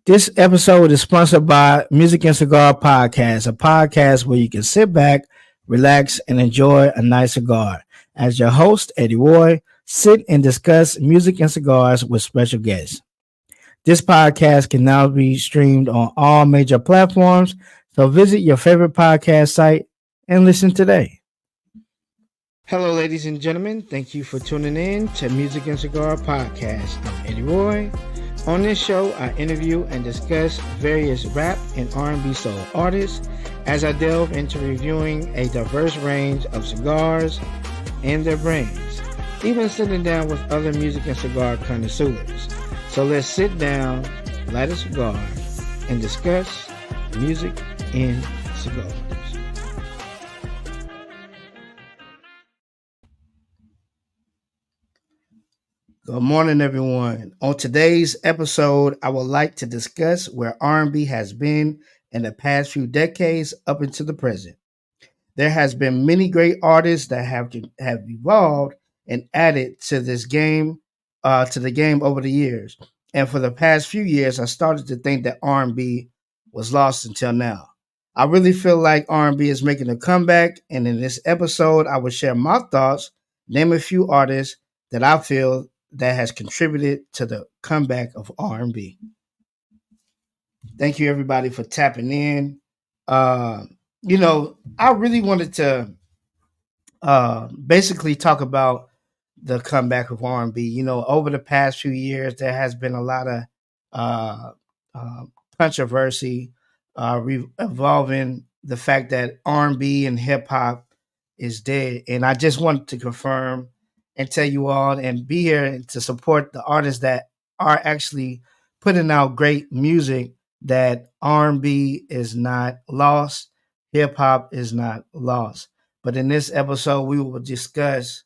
This episode is sponsored by Music and Cigar Podcast, a podcast where you can sit back, relax, and enjoy a nice cigar. As your host, Eddie Roy, sit and discuss music and cigars with special guests. This podcast can now be streamed on all major platforms, so visit your favorite podcast site and listen today. Hello, ladies and gentlemen. Thank you for tuning in to Music and Cigar Podcast. I'm Eddie Roy. On this show, I interview and discuss various rap and R&B soul artists as I delve into reviewing a diverse range of cigars and their brands, even sitting down with other music and cigar connoisseurs. So let's sit down, light a cigar, and discuss music and cigars. Good morning, everyone. On today's episode, I would like to discuss where R&B has been in the past few decades up into the present. There has been many great artists that have evolved and added to this game, to the game over the years. And for the past few years, I started to think that R&B was lost until now. I really feel like R&B is making a comeback, and in this episode, I will share my thoughts, name a few artists that I feel that has contributed to the comeback of R&B. Thank you everybody for tapping in. Uh, I really wanted to basically talk about the comeback of R&B. Over the past few years, there has been a lot of uh, uh, controversy involving the fact that R&B and hip hop is dead, and I just wanted to confirm and tell you all and be here to support the artists that are actually putting out great music. That R&B is not lost, hip hop is not lost. But in this episode, we will discuss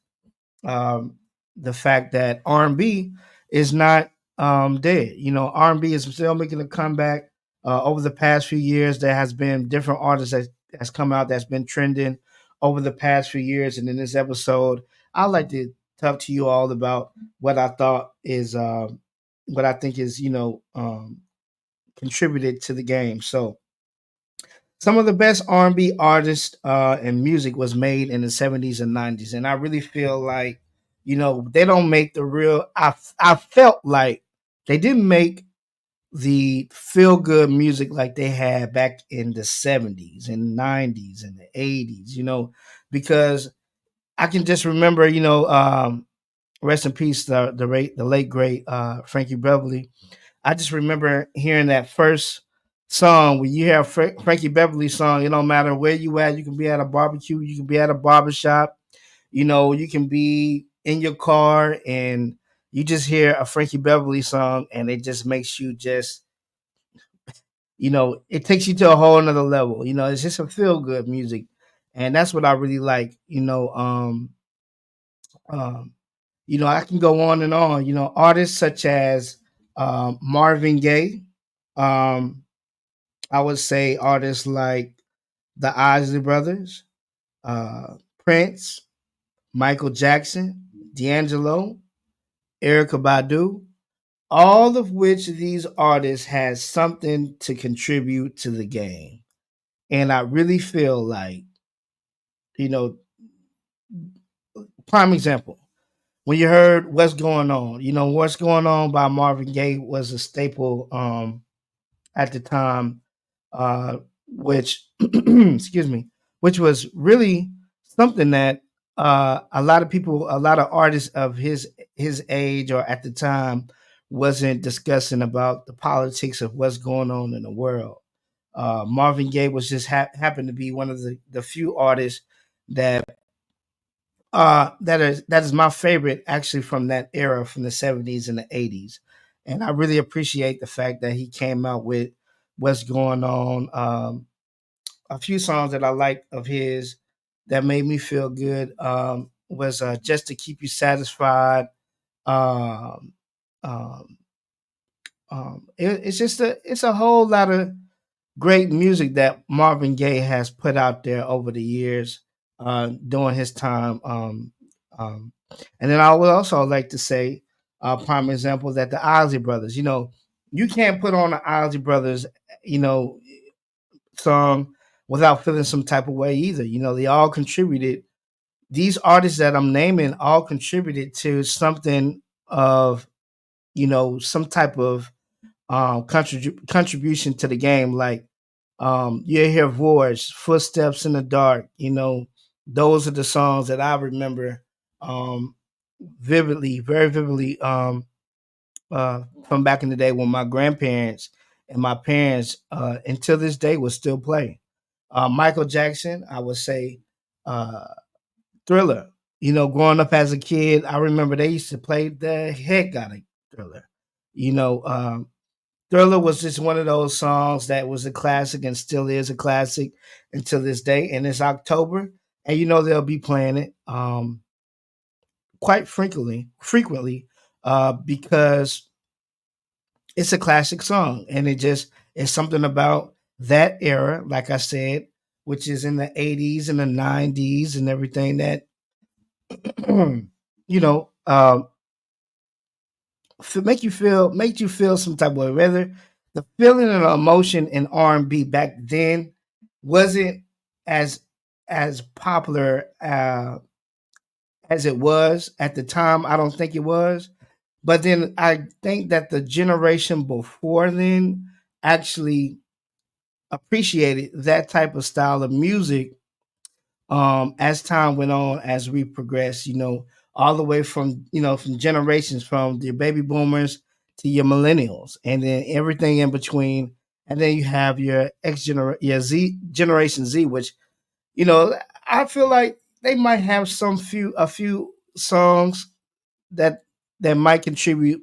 um, the fact that R&B is not dead. R&B is still making a comeback. Over the past few years, there has been different artists that has come out that's been trending over the past few years. And in this episode, I'd like to talk to you all about what I thought is what I think is contributed to the game. So some of the best R&B artists and music was made in the 70s and 90s, and I really feel like they don't make the real. I felt like they didn't make the feel good music like they had back in the 70s and 90s and the 80s. Because I can just remember, rest in peace, the late great Frankie Beverly. I just remember hearing that first song. When you hear a Frankie Beverly song, it don't matter where you at. You can be at a barbecue, you can be at a barbershop, you can be in your car and you just hear a Frankie Beverly song and it just makes you just, it takes you to a whole nother level. It's just a feel good music. And that's what I really like. Um, I can go on and on. Artists such as Marvin Gaye. Um, I would say artists like the Isley Brothers, uh, Prince, Michael Jackson, D'Angelo, Erica Badu, all of which of these artists has something to contribute to the game. And I really feel like, you know, prime example, when you heard What's Going On, What's Going On by Marvin Gaye was a staple at the time, uh, which excuse me, which was really something that a lot of people, a lot of artists of his age or at the time wasn't discussing about the politics of what's going on in the world. Marvin Gaye was just happened to be one of the few artists that that is my favorite actually from that era from the 70s and the 80s. And I really appreciate the fact that he came out with What's Going On. A few songs that I liked of his that made me feel good was Just to Keep You Satisfied. Um, um, it's just it's a whole lot of great music that Marvin Gaye has put out there over the years during his time. And then I would also like to say, prime example, that the Ozzy Brothers. You can't put on the Ozzy Brothers, you know, song without feeling some type of way either. You know, they all contributed. These artists that I'm naming all contributed to something of, you know, some type of contribution to the game. Like you hear Voice, Footsteps in the Dark. You know, those are the songs that I remember um, vividly, very vividly, from back in the day when my grandparents and my parents, until this day, will still play. Michael Jackson, I would say, uh, Thriller. You know, growing up as a kid, I remember they used to play the heck out of Thriller. You know, Thriller was just one of those songs that was a classic and still is a classic until this day. And it's October, and you know they'll be playing it quite frequently, because it's a classic song, and it just it's something about that era, like I said, which is in the '80s and the '90s and everything that you know, make you feel some type of way. Whether the feeling and emotion in R&B back then wasn't as popular as it was at the time. I don't think it was, but then I think that the generation before then actually appreciated that type of style of music as time went on, as we progressed, you know, all the way from, you know, from generations, from your baby boomers to your millennials, and then everything in between. And then you have your your Z generation Z, which, you know, I feel like they might have a few songs that might contribute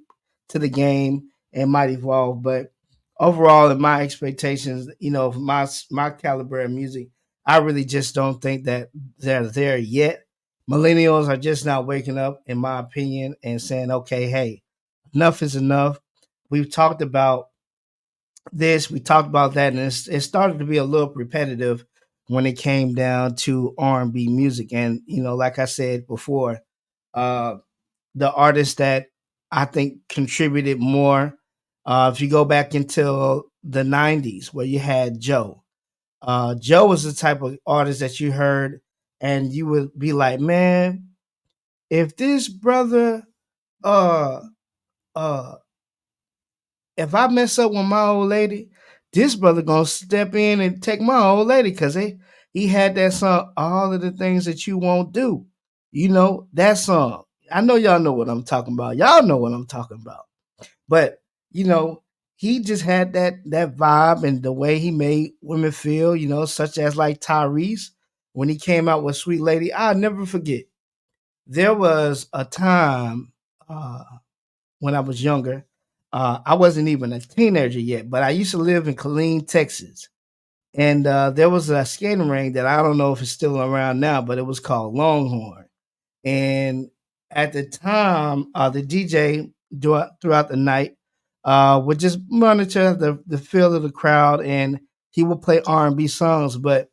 to the game and might evolve. But overall, in my expectations, you know, of my caliber of music, I really just don't think that they're there yet. Millennials are just not waking up, in my opinion, and saying, "Okay, hey, enough is enough." We've talked about this, we talked about that, and it started to be a little repetitive when it came down to R&B music. And you know, like I said before, uh, the artists that I think contributed more. If you go back into the '90s, where you had Joe, Joe was the type of artist that you heard, and you would be like, "Man, if this brother, uh, uh, if I mess up with my old lady, this brother gonna step in and take my old lady," because he had that song, all of the things that you won't do. You know that song. I know y'all know what I'm talking about. Y'all know what I'm talking about. But you know, he just had that vibe and the way he made women feel. You know, such as like Tyrese when he came out with "Sweet Lady." I'll never forget. There was a time uh, when I was younger. I wasn't even a teenager yet, but I used to live in Killeen, Texas, and there was a skating rink that I don't know if it's still around now, but it was called Longhorn. And at the time, the DJ throughout the night would just monitor the feel of the crowd, and he would play R&B songs. But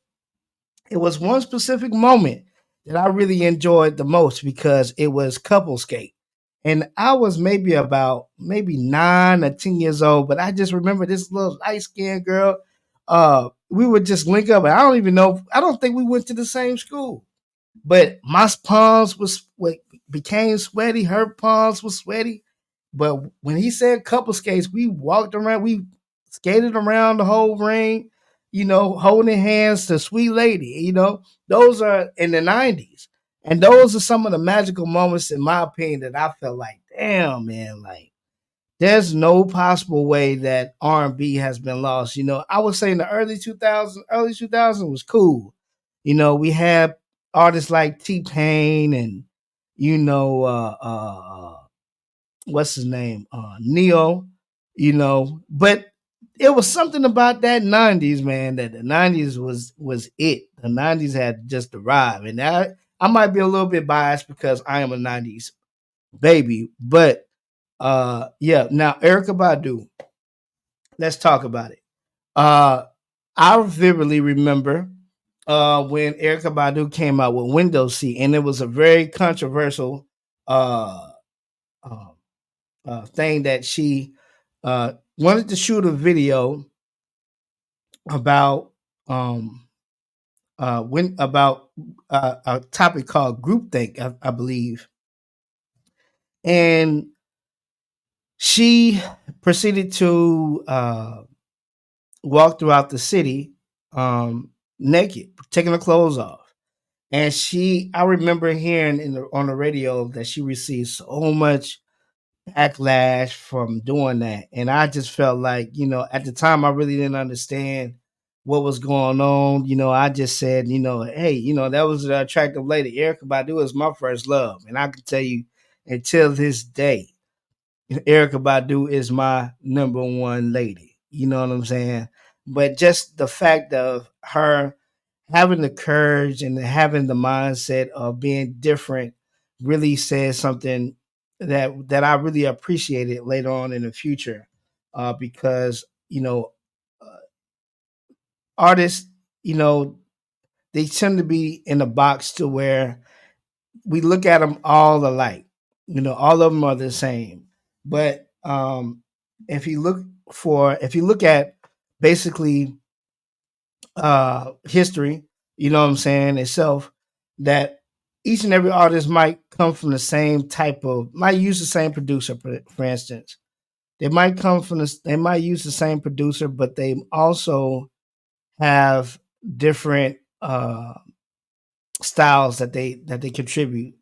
it was one specific moment that I really enjoyed the most because it was couple skate. And I was maybe about maybe 9 or 10 years old, but I just remember this little light skinned girl. We would just link up, and I don't even know. I don't think we went to the same school, but my palms was what became sweaty. Her palms was sweaty. But when he said couple skates, we walked around, we skated around the whole ring, you know, holding hands to "Sweet Lady." You know, those are in the '90s. And those are some of the magical moments, in my opinion, that I felt like, damn, man, like there's no possible way that R&B has been lost. You know, I would say in the early 2000s was cool. You know, we had artists like T Pain and you know what's his name, Neo. You know, but it was something about that '90s, man. That the '90s was it. The '90s had just arrived, and I might be a little bit biased because I am a '90s baby, but yeah. Now Erica Badu, let's talk about it. Uh, I vividly remember when Erica Badu came out with Windows Seat, and it was a very controversial uh, uh, thing that she wanted to shoot a video about um when about a topic called groupthink, I believe, and she proceeded to walk throughout the city naked, taking her clothes off. And I remember hearing on the radio that she received so much backlash from doing that. And I just felt like, at the time, I really didn't understand what was going on. I just said, hey, that was an attractive lady. Erica Badu is my first love. And I can tell you until this day, Erica Badu is my number one lady. You know what I'm saying? But just the fact of her having the courage and having the mindset of being different really says something that I really appreciated later on in the future, because uh, artists, you know, they tend to be in a box to where we look at them all alike. All of them are the same. But if you look at basically history, you know what I'm saying, itself, that each and every artist might come from the same might use the same producer, for instance. They might use the same producer, but they also have different styles that they contribute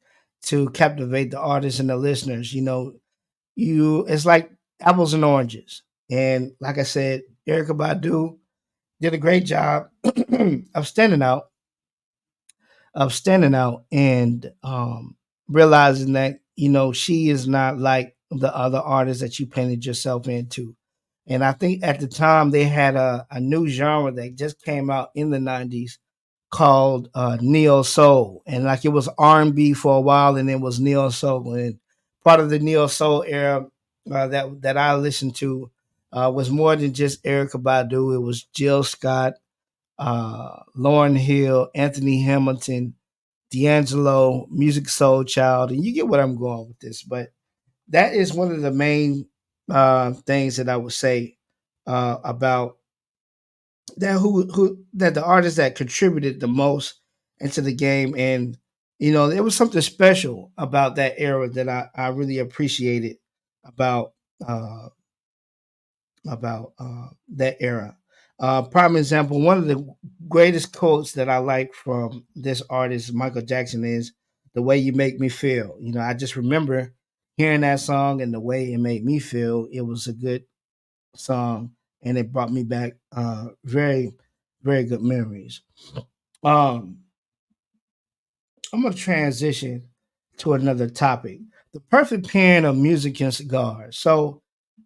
to captivate the artists and the listeners. It's like apples and oranges. And like I said, Erica Badu did a great job of standing out and realizing that she is not like the other artists that you painted yourself into. And I think at the time they had a new genre that just came out in the 90s called neo soul, and like it was R&B for a while, and it was neo soul. And part of the neo soul era that I listened to was more than just Erica Badu. It was Jill Scott, Lauren Hill, Anthony Hamilton, D'Angelo, Music Soul Child, and you get what I'm going with this. But that is one of the main things that I would say about that the artists that contributed the most into the game. And there was something special about that era that I really appreciated about uh that era. Prime example, one of the greatest quotes that I like from this artist, Michael Jackson, is "The way you make me feel." I just remember hearing that song and the way it made me feel. It was a good song, and it brought me back very, very good memories. Um, I'm gonna transition to another topic: the perfect pairing of music and cigars. So,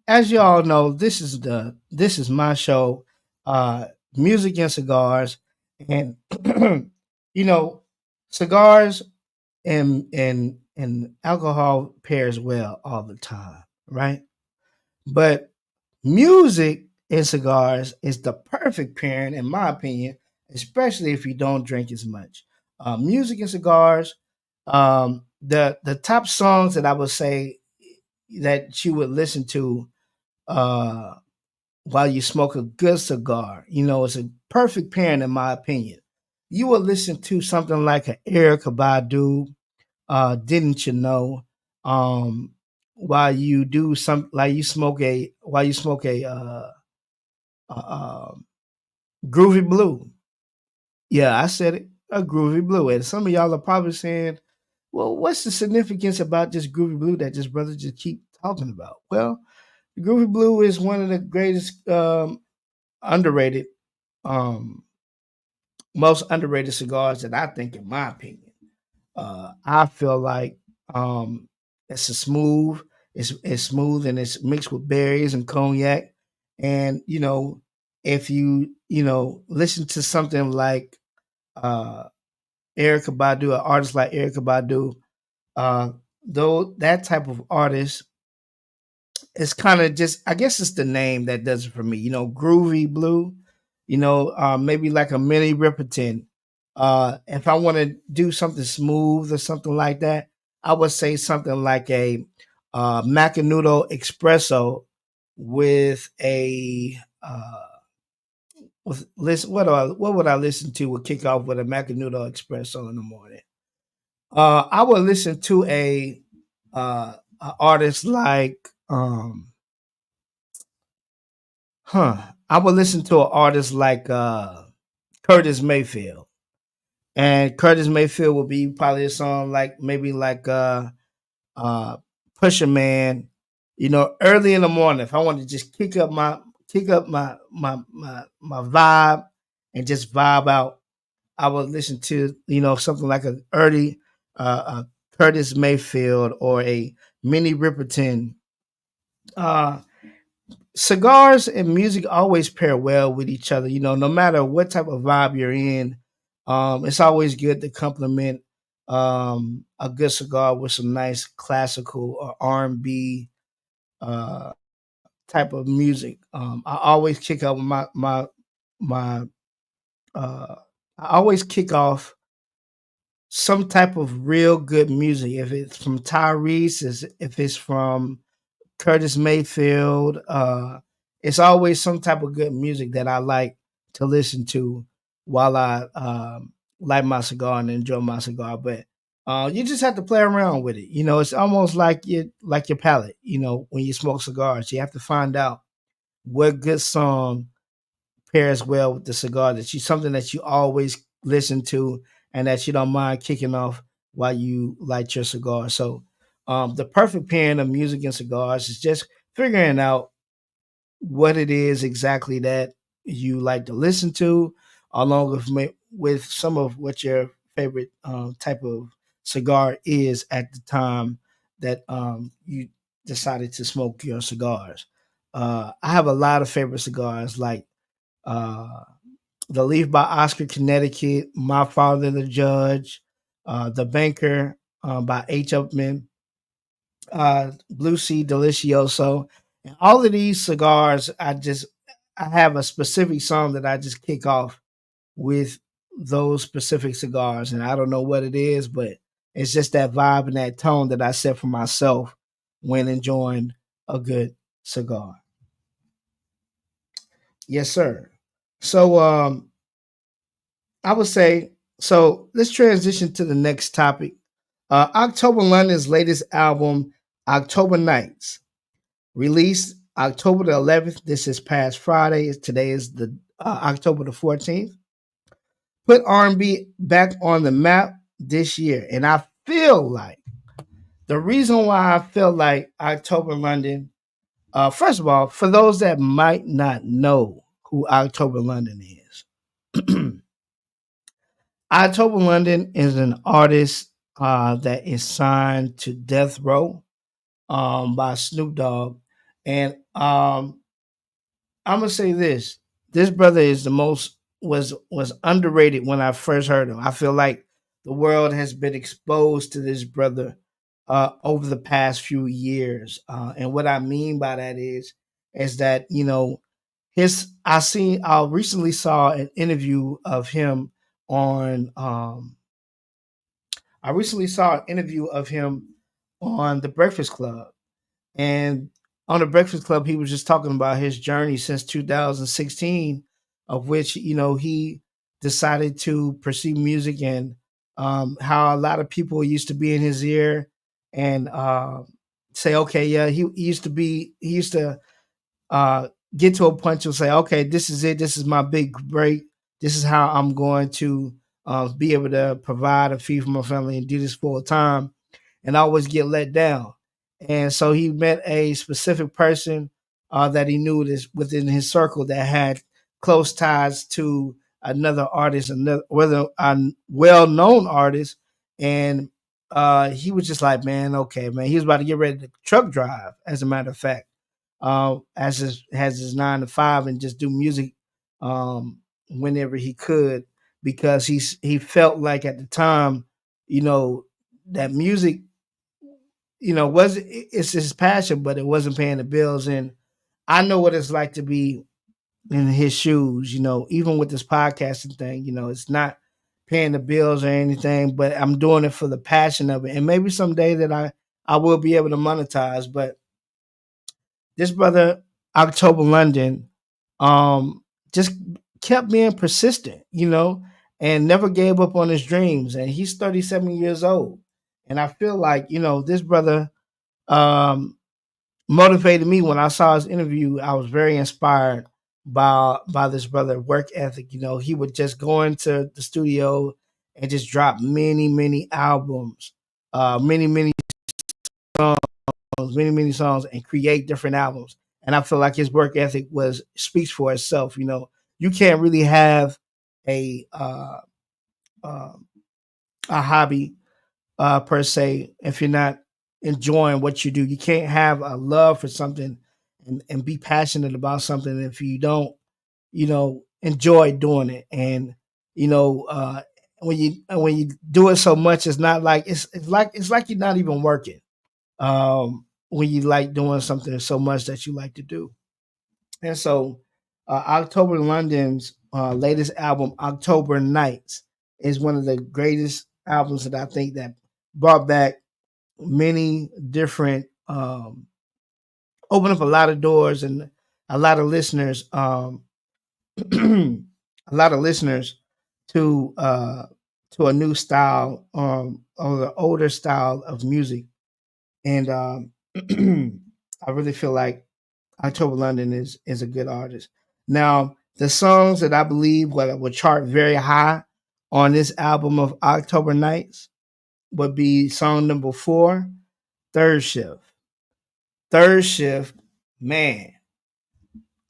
as you all know, this is my show, uh, music and cigars, and you know, cigars and alcohol pairs well all the time, right? But music and cigars is the perfect pairing, in my opinion, especially if you don't drink as much. Music and cigars, the top songs that I would say that you would listen to uh, while you smoke a good cigar, it's a perfect pairing, in my opinion. You would listen to something like an Erica Badu, didn't you know? Um, while you do some like you smoke a while you smoke a groovy blue. Yeah, I said it, a groovy blue. And some of y'all are probably saying, "Well, what's the significance about this groovy blue that this brother just keep talking about?" Well, the groovy blue is one of the greatest, underrated, um, most underrated cigars that I think, in my opinion. I feel like it's a smooth, it's smooth and it's mixed with berries and cognac. And if you listen to something like uh Erica Badu, an artist like Erica Badu, uh though that type of artist, it's kind of just, I guess it's the name that does it for me. Groovy blue. Maybe like a mini Ripperton. If I want to do something smooth or something like that, I would say something like a Macanudo Espresso with a with listen. What would I listen to? Would kick off with a Macanudo Espresso in the morning. I would listen to a artist like I would listen to an artist like Curtis Mayfield. And Curtis Mayfield would be probably a song like maybe like uh Pusher Man, early in the morning. If I want to just kick up my vibe and just vibe out, I would listen to, something like a early Curtis Mayfield or a Minnie Riperton. Uh Cigars and music always pair well with each other. No matter what type of vibe you're in, it's always good to complement a good cigar with some nice classical or R&B uh, type of music. I always kick up with my uh, I always kick off some type of real good music. If it's from Tyrese, if it's from Curtis Mayfield. It's always some type of good music that I like to listen to while I light my cigar and enjoy my cigar. But you just have to play around with it. It's almost like your palate. When you smoke cigars, you have to find out what good song pairs well with the cigar that you something that you always listen to and that you don't mind kicking off while you light your cigar. So the perfect pairing of music and cigars is just figuring out what it is exactly that you like to listen to, along with with some of what your favorite type of cigar is at the time that you decided to smoke your cigars. I have a lot of favorite cigars like uh, the Leaf by Oscar Connecticut, My Father the Judge, The Banker by H. Upman, Blue Sea Delicioso. And all of these cigars, I have a specific song that I just kick off with those specific cigars. And I don't know what it is, but it's just that vibe and that tone that I set for myself when enjoying a good cigar. Yes, sir. So I would say, so let's transition to the next topic. October London's latest album, October Nights, released October the 11th. This is past Friday. Today is the October the 14th. Put R&B back on the map this year. And I feel like the reason why I feel like October London, first of all, for those that might not know who October London is, October London is an artist that is signed to Death Row by Snoop Dogg. And I'm gonna say this: this brother is the most was underrated when I first heard him. I feel like the world has been exposed to this brother over the past few years, and what I mean by that is that I recently saw an interview of him on I recently saw an interview of him on the Breakfast Club, and on the Breakfast Club, he was just talking about his journey since 2016, of which he decided to pursue music and how a lot of people used to be in his ear and say, okay, yeah, he used to get to a point to say, okay, this is it. This is my big break. This is how I'm going to be able to provide and feed for my family and do this full time, and I always get let down. And so he met a specific person that he knew this within his circle that had close ties to another artist, another whether a well-known artist, and he was just like, man, okay, man. He was about to get ready to truck drive, as a matter of fact, as has his 9 to 5 and just do music whenever he could because he felt like at the time, you know, that music, was it's his passion, but it wasn't paying the bills. And I know what it's like to be in his shoes, even with this podcasting thing, it's not paying the bills or anything, but I'm doing it for the passion of it. And maybe someday that I will be able to monetize, but this brother October London, just kept being persistent, and never gave up on his dreams. And he's 37 years old. And I feel like, this brother um, motivated me when I saw his interview. I was very inspired by this brother work ethic. He would just go into the studio and just drop many, many albums, many many songs, and create different albums. And I feel like his work ethic was speaks for itself. You can't really have a uh, a hobby per se if you're not enjoying what you do. You can't have a love for something and be passionate about something if you don't, enjoy doing it. And when you do it so much, it's not like it's like you're not even working. When you like doing something so much that you like to do. And so, October London's latest album, October Nights, is one of the greatest albums that I think that brought back many different, opened up a lot of doors and a lot of listeners, a lot of listeners to a new style, or the older style of music. And I really feel like October London is a good artist. Now, the songs that I believe will chart very high on this album of October Nights would be song number 4, Third Shift. Third Shift, man.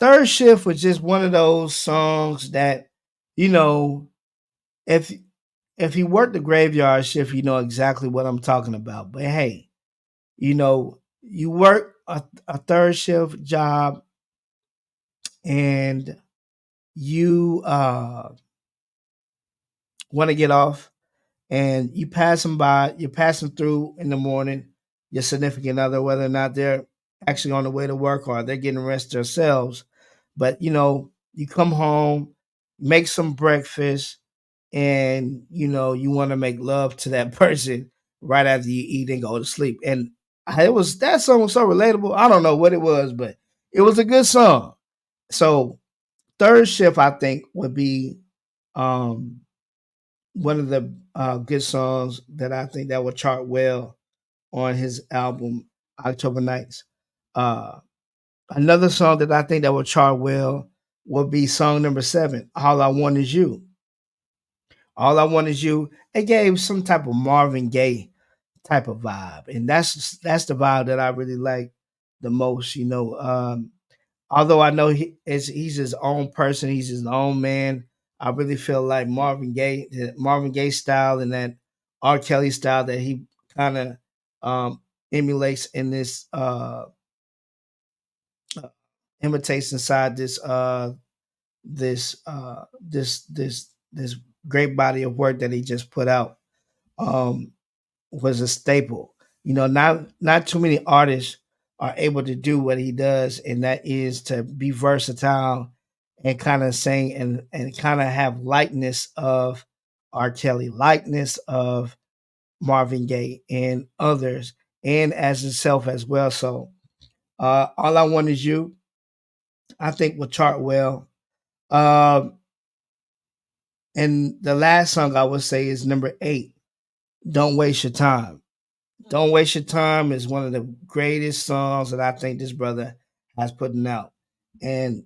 Third Shift was just one of those songs that, you know, if if you work the graveyard shift, you know exactly what I'm talking about. But hey, you work a third shift job, and you want to get off, and you're passing through in the morning, your significant other, whether or not they're actually on the way to work or they're getting rest themselves. But you come home, make some breakfast, and you want to make love to that person right after you eat and go to sleep. And that song was so relatable. I don't know what it was, but it was a good song. So third shift, I think, would be um one of the good songs that I think that would chart well on his album October Nights. Uh, Another song that I think that would chart well would be song number 7, All I Want Is You. All I Want Is You. It gave some type of Marvin Gaye type of vibe, and that's the vibe that I really like the most. Although I know he's his own person, he's his own man. I really feel like Marvin Gaye style and that R. Kelly style that he kind of emulates in this uh, imitates inside this great body of work that he just put out. Um, was a staple. Not too many artists are able to do what he does, and that is to be versatile and kind of sing and kind of have likeness of R. Kelly, likeness of Marvin Gaye and others, and as himself as well. So, All I Want Is You, I think will chart well. Um, and the last song I would say is number 8, Don't Waste Your Time. Don't Waste Your Time is one of the greatest songs that I think this brother has putting out. And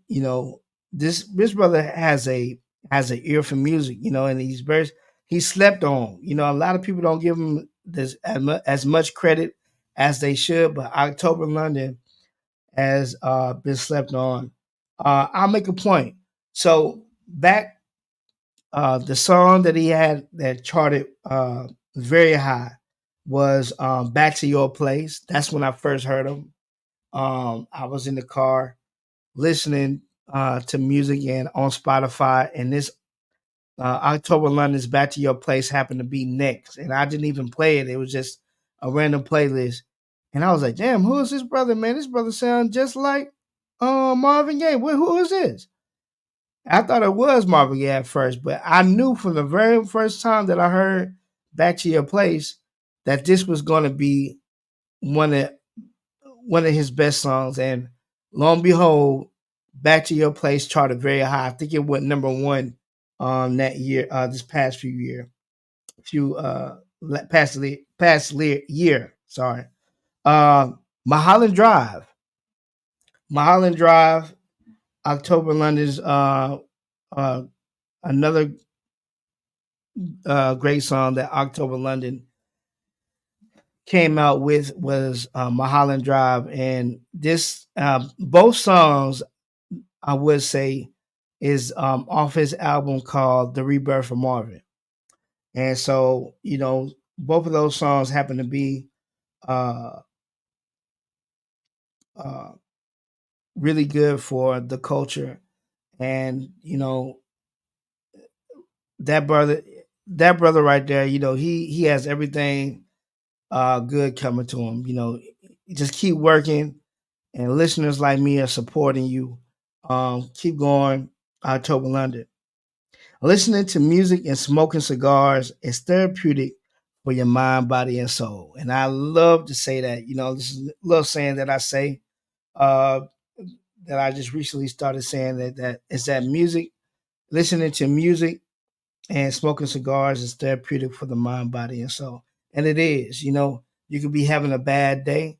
this brother has an ear for music, and he's slept on. A lot of people don't give him this as much credit as they should, but October London has been slept on. I'll make a point. So back the song that he had that charted very high was Back to Your Place. That's when I first heard him. I was in the car listening to music and on Spotify, and this October London's Back to Your Place happened to be next. And I didn't even play it, it was just a random playlist. And I was like, damn, who is this brother, man? This brother sounds just like Marvin Gaye. Who is this? I thought it was Marvin Gaye at first, but I knew from the very first time that I heard Back to Your Place that this was going to be one of one of his best songs. And lo and behold, Back to Your Place charted very high. I think it went number one that year, this past few year, few year. Sorry. Uh, Mulholland Drive. Mulholland Drive, October London's uh, another great song that October London came out with was Mulholland Drive, and this both songs I would say is off his album called The Rebirth of Marvin, and so both of those songs happen to be uh, uh, really good for the culture, and that brother that brother right there, he has everything good coming to him. Just keep working, and listeners like me are supporting you. Keep going, October London. Listening to music and smoking cigars is therapeutic for your mind, body, and soul. And I love to say that. This is a little saying that I say uh, that I just recently started saying that is that music, listening to music and smoking cigars is therapeutic for the mind, body, and soul. And it is. You could be having a bad day,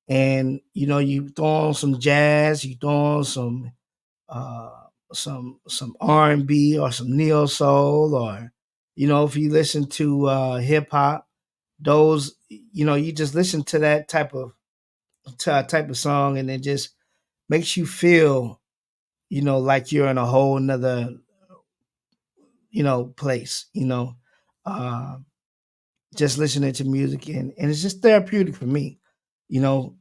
and you throw on some jazz, you throw on uh, some R&B or some neo soul, or if you listen to hip hop, those you just listen to that type of song, and it just makes you feel like you're in a whole nother place. Uh, just listening to music, and it's just therapeutic for me. You know,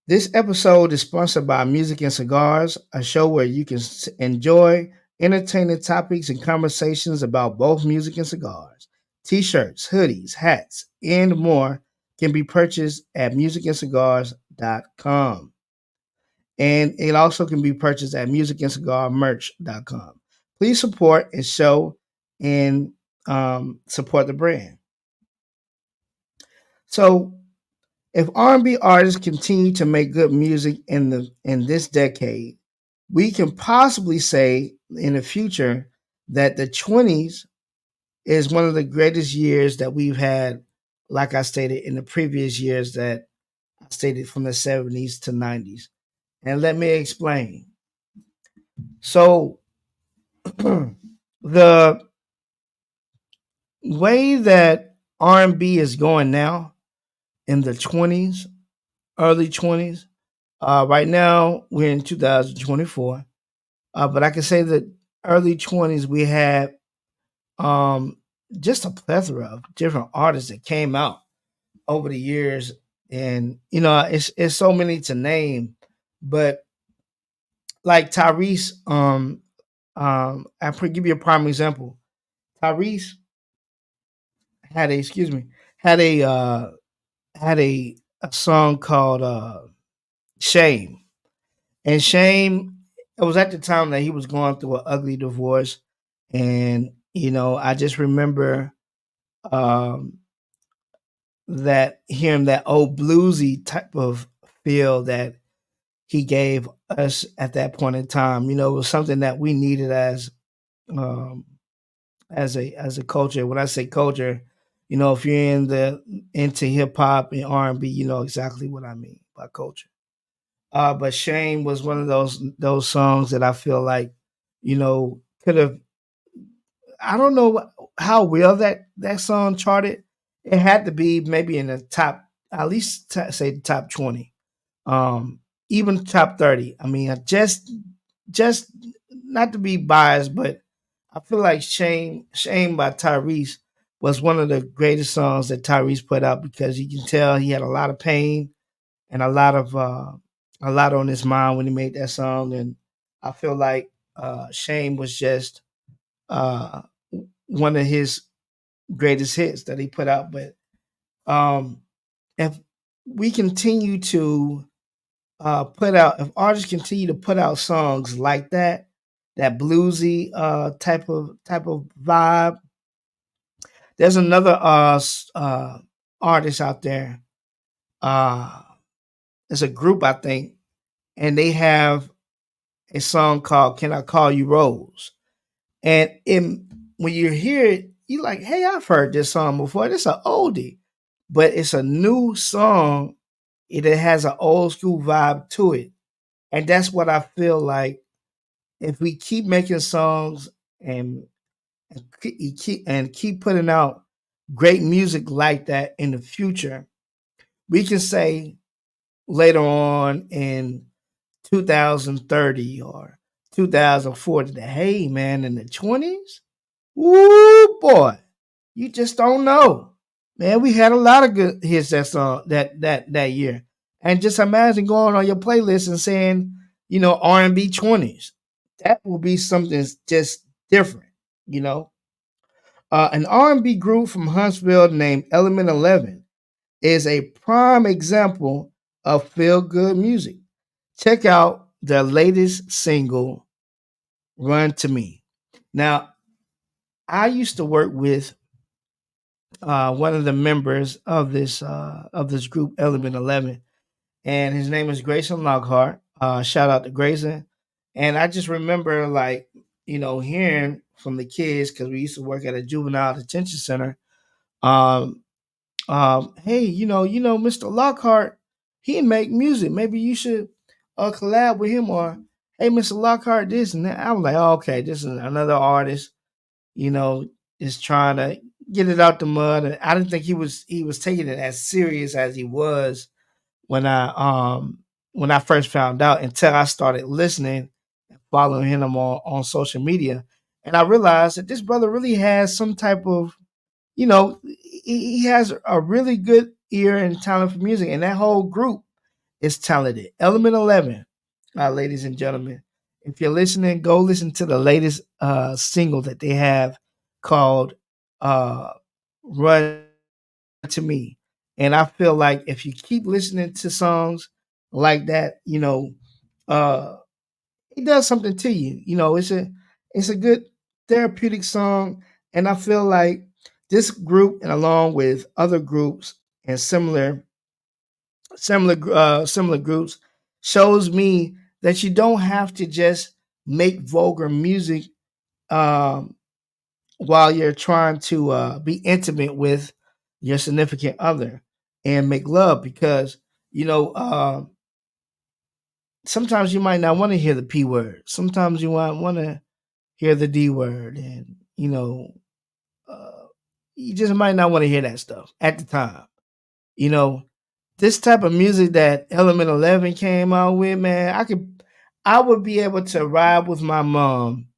this episode is sponsored by Music and Cigars, a show where you can enjoy entertaining topics and conversations about both music and cigars. T-shirts, hoodies, hats, and more can be purchased at musicandcigars.com. And it also can be purchased at musicandcigarmerch.com. Please support and show and support the brand. So, if R&B artists continue to make good music in this decade, we can possibly say in the future that the 20s is one of the greatest years that we've had, like I stated in the previous years that I stated from the 70s to 90s. And let me explain. So, the way that R&B is going now in the 20s, early 20s, right now we're in 2024, but I can say that early 20s we had um, just a plethora of different artists that came out over the years, and it's so many to name, but like Tyrese, give you a prime example. Tyrese had a excuse me had a had a song called Shame. And Shame, it was at the time that he was going through an ugly divorce. And, I just remember um that hearing that old bluesy type of feel that he gave us at that point in time. It was something that we needed um as a culture. When I say culture, if you're into hip hop and R&B, you know exactly what I mean by culture. But Shame was one of those songs that I feel like, could have. I don't know how well that song charted. It had to be maybe in the top, at least say the top 20, um, even top 30. I mean, just not to be biased, but I feel like Shame by Tyrese was one of the greatest songs that Tyrese put out, because you can tell he had a lot of pain and a lot on his mind when he made that song. And I feel like Shame was just uh one of his greatest hits that he put out. But um if we continue to if artists continue to put out songs like that bluesy type of vibe, there's another artist out there Uh, it's a group I think, and they have a song called "Can I Call You Rose?" And when you hear it, you like, hey, I've heard this song before. This an oldie, but it's a new song. It has an old school vibe to it, and that's what I feel like. If we keep making songs and keep putting out great music like that in the future, we can say later on in 2030 or 2040 that hey man in the 20s, woo boy, you just don't know. Man, we had a lot of good hits that song that year. And just imagine going on your playlist and saying, R&B 20s. That will be something just different, you know. An R&B group from Huntsville named Element 11 is a prime example of feel good music. Check out their latest single, Run to Me. Now, I used to work with one of the members of this group, Element 11, and his name is Grayson Lockhart. Shout out to Grayson. And I just remember, like, hearing from the kids because we used to work at a juvenile detention center. Um, hey, Mr. Lockhart, he make music. Maybe you should collab with him, or hey, Mr. Lockhart, this and that. I was like, oh, okay, this is another artist, you know, is trying to get it out the mud. And I didn't think he was taking it as serious as he was when I first found out until I started listening and following him on social media. And I realized that this brother really has some type of, he has a really good ear and talent for music, and that whole group is talented. Element 11, ladies and gentlemen. If you're listening, go listen to the latest single that they have called uh, Run to Me. And I feel like if you keep listening to songs like that, uh, it does something to you. It's a good therapeutic song, and I feel like this group, and along with other groups and similar groups, shows me that you don't have to just make vulgar music um, while you're trying to be intimate with your significant other and make love because sometimes you might not want to hear the p word. Sometimes you might want to hear the d word, and uh, you just might not want to hear that stuff at the time. You know, this type of music that Element 11 came out with, man, I would be able to ride with my mom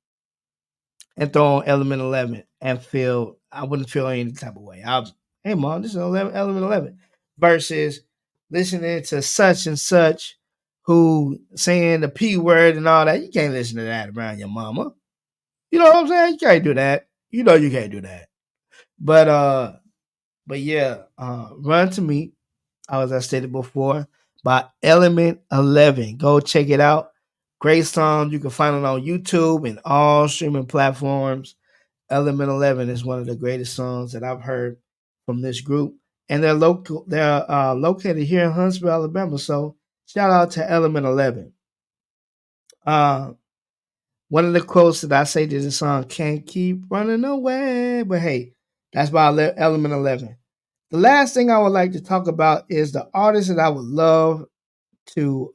and throw on Element 11 and I wouldn't feel any type of way. Hey mom, this is Element 11 versus listening to such and such who saying the P word and all that. You can't listen to that around your mama. You know what I'm saying? You can't do that. You know you can't do that. But yeah, Run to Me, as I stated before, by Element 11. Go check it out. Great song. You can find it on YouTube and all streaming platforms. Element 11 is one of the greatest songs that I've heard from this group. And they're located here in Huntsville, Alabama. So shout out to Element 11. Uh, One of the quotes that I say to the song, can't keep running away. But hey, that's by Element 11. The last thing I would like to talk about is the artist that I would love to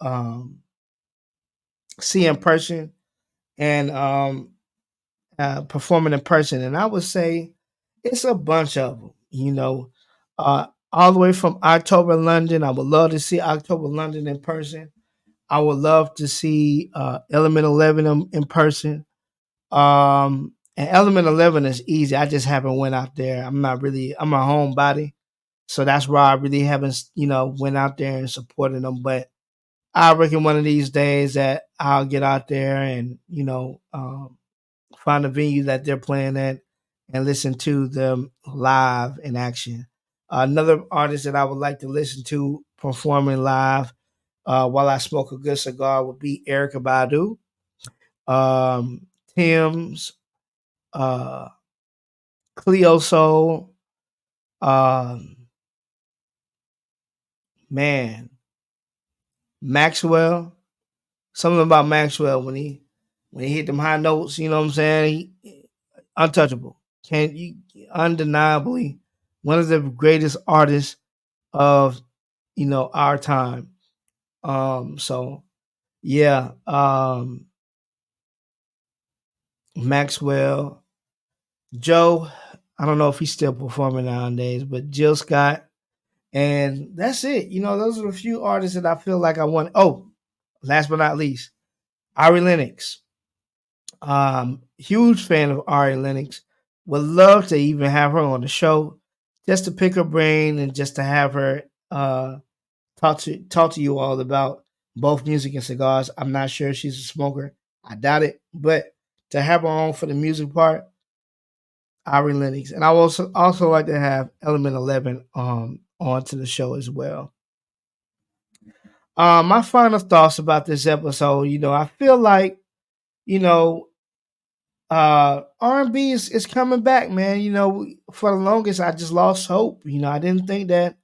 see in person and performing in person. And I would say it's a bunch of them, all the way from October London. I would love to see October London in person. I would love to see Element 11 in person. And Element 11 is easy. I just haven't went out there. I'm a homebody. So that's why I really haven't, went out there and supported them. But I reckon one of these days that I'll get out there and, find a venue that they're playing at and listen to them live in action. Another artist that I would like to listen to performing live while I smoke a good cigar would be Erica Badu, Tim's, uh, Cleo Soul, um, man, Maxwell. Something about Maxwell when he hit them high notes. You know what I'm saying? Untouchable. Can't you undeniably one of the greatest artists of our time. So yeah, Maxwell, Joe. I don't know if he's still performing nowadays, but Jill Scott, and that's it. Those are a few artists that I feel like I want. Oh, last but not least, Ari Lennox. Huge fan of Ari Lennox. Would love to even have her on the show, just to pick her brain and just to have her talk to you all about both music and cigars. I'm not sure if she's a smoker. I doubt it, but to have her on for the music part, Ari Lennox, and I will also like to have Element 11 onto the show as well. My final thoughts about this episode. I feel like you know R&B is coming back, man. For the longest, I just lost hope. I didn't think that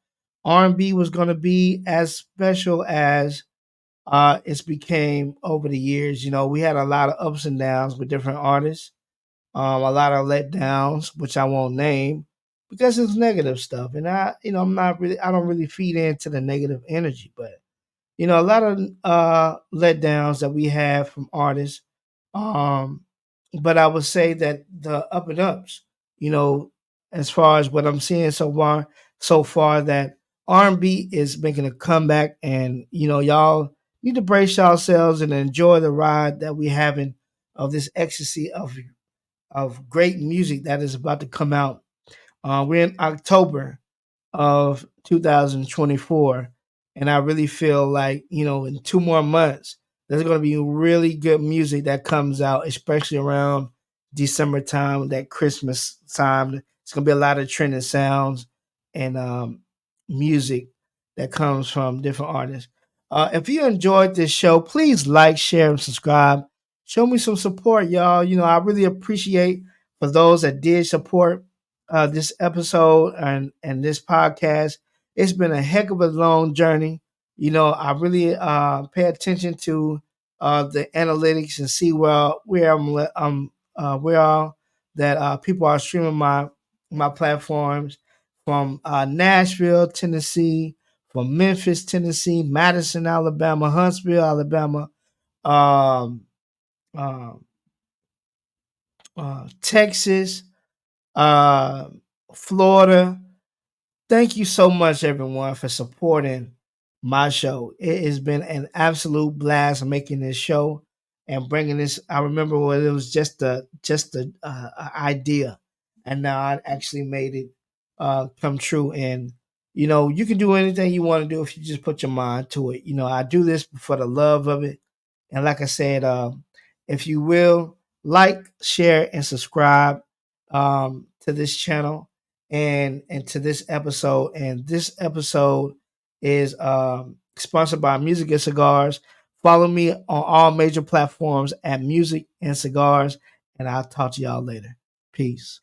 R&B was going to be as special as it's became over the years. We had a lot of ups and downs with different artists, a lot of letdowns, which I won't name because it's negative stuff. And I don't really feed into the negative energy, but a lot of letdowns that we have from artists. Um, but I would say that the up and ups, you know, as far as what I'm seeing so far that R&B is making a comeback, and y'all need to brace yourselves and enjoy the ride that we having of this ecstasy of great music that is about to come out. We're in October of 2024. And I really feel like, in 2 more months, there's going to be really good music that comes out, especially around December time, that Christmas time. It's going to be a lot of trending sounds and music that comes from different artists. If you enjoyed this show, please like, share, and subscribe. Show me some support, y'all. I really appreciate for those that did support this episode and this podcast. It's been a heck of a long journey. I really pay attention to the analytics and see where all that people are streaming my platforms from Nashville, Tennessee, from Memphis, Tennessee, Madison, Alabama, Huntsville, Alabama, um, uh, Texas, uh, Florida. Thank you so much, everyone, for supporting my show. It has been an absolute blast making this show and bringing this. I remember when it was just a idea, and now I actually made it come true. And you can do anything you want to do if you just put your mind to it. I do this for the love of it, and like I said, if you will like, share, and subscribe to this channel and to this episode. And this episode is sponsored by Music and Cigars. Follow me on all major platforms at Music and Cigars, and I'll talk to y'all later. Peace.